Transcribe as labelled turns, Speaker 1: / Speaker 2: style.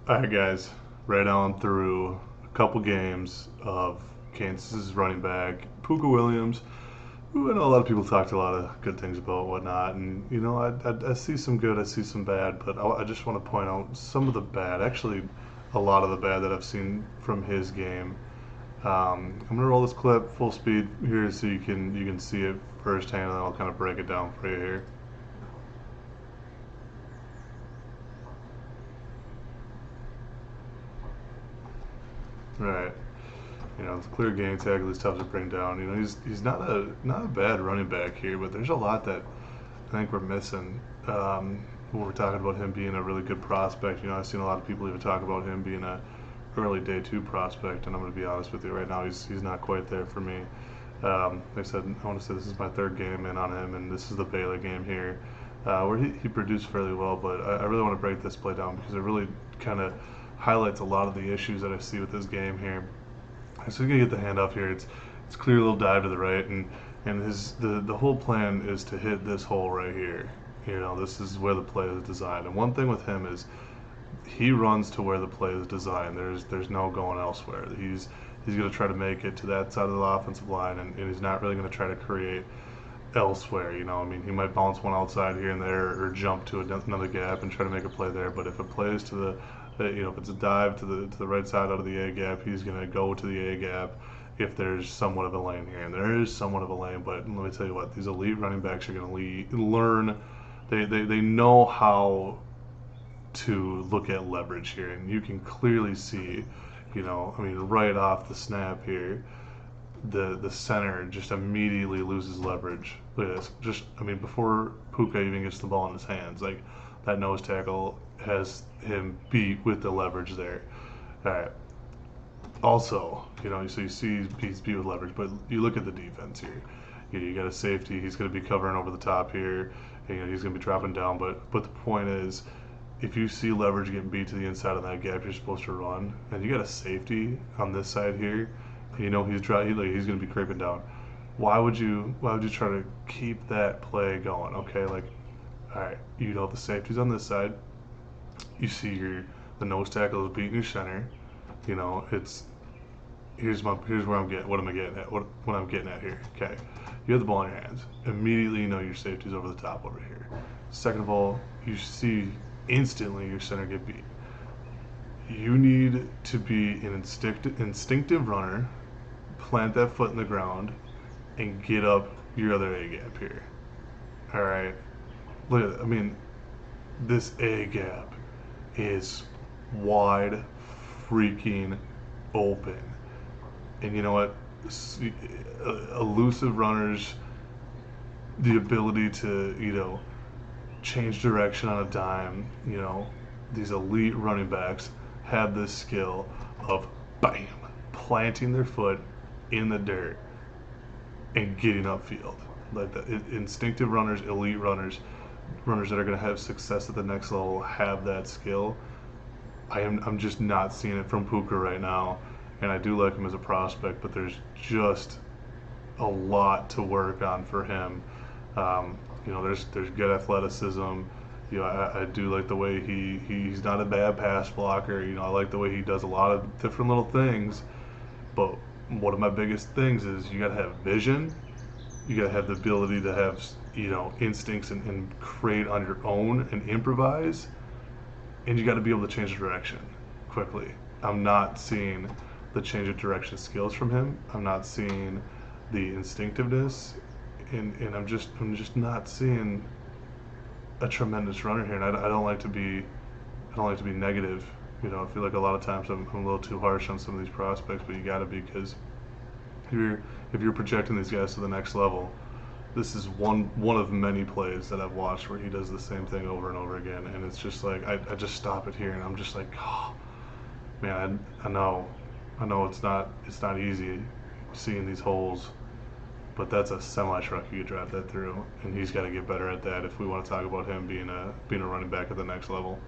Speaker 1: All right, guys. Right on through a couple games of Kansas's running back, Pooka Williams, who I know a lot of people talked a lot of good things about, whatnot. And, I see some good, I see some bad, but I just want to point out some of the bad, actually, a lot of the bad that I've seen from his game. I'm going to roll this clip full speed here so you can see it firsthand, and then I'll kind of break it down for you here. All right. It's a clear game tackle. He's tough to bring down. He's not a bad running back here, but there's a lot that I think we're missing when we're talking about him being a really good prospect. I've seen a lot of people even talk about him being a early day two prospect, and I'm going to be honest with you right now, he's not quite there for me. Like I said, I want to say this is my third game in on him, and this is the Baylor game here, where he produced fairly well. But I really want to break this play down because it really kind of highlights a lot of the issues that I see with this game here. So you're gonna get the handoff here. It's clear little dive to the right, and the whole plan is to hit this hole right here. This is where the play is designed. And one thing with him is he runs to where the play is designed. There's no going elsewhere. He's gonna try to make it to that side of the offensive line, and he's not really gonna try to create elsewhere. He might bounce one outside here and there, or jump to another gap and try to make a play there. But if it plays to if it's a dive to the right side out of the A gap, he's gonna go to the A gap if there's somewhat of a lane here, and there is somewhat of a lane. But let me tell you what, these elite running backs are gonna learn. They know how to look at leverage here, and you can clearly see, right off the snap here, the center just immediately loses leverage. Look at this. Before Pooka even gets the ball in his hands, like that nose tackle has him beat with the leverage there. All right. Also, so you see he's beat with leverage, but you look at the defense here. You got a safety. He's going to be covering over the top here. And, he's going to be dropping down. But the point is, if you see leverage getting beat to the inside of that gap, you're supposed to run. And you got a safety on this side here. He's going to be creeping down. Why would you try to keep that play going? Okay, all right, the safety's on this side. You see the nose tackle is beating your center. It's here's where I'm getting what am I getting at what I'm getting at here. Okay, you have the ball in your hands. Immediately, your safety's over the top over here. Second of all, you see instantly your center get beat. You need to be an instinctive runner, plant that foot in the ground, and get up your other A gap here. All right, look at it. This A gap is wide freaking open. And you know what? Elusive runners, the ability to, change direction on a dime, these elite running backs have this skill of bam, planting their foot in the dirt and getting upfield. Like the instinctive runners, elite runners that are going to have success at the next level have that skill. I'm just not seeing it from Pooka right now, and I do like him as a prospect, but there's just a lot to work on for him. There's good athleticism. I do like the way he's not a bad pass blocker. I like the way he does a lot of different little things. But one of my biggest things is you got to have vision. You got to have the ability to have instincts and create on your own and improvise. And you got to be able to change direction quickly. I'm not seeing the change of direction skills from him. I'm not seeing the instinctiveness, and I'm just not seeing a tremendous runner here. And I don't like to be negative. I feel like a lot of times I'm a little too harsh on some of these prospects, but you got to be, because if you're projecting these guys to the next level, this is one of many plays that I've watched where he does the same thing over and over again, and it's just like I just stop it here, and I'm just like, oh man, I know it's not easy seeing these holes, but that's a semi truck you could drive that through, and he's got to get better at that if we want to talk about him being a running back at the next level.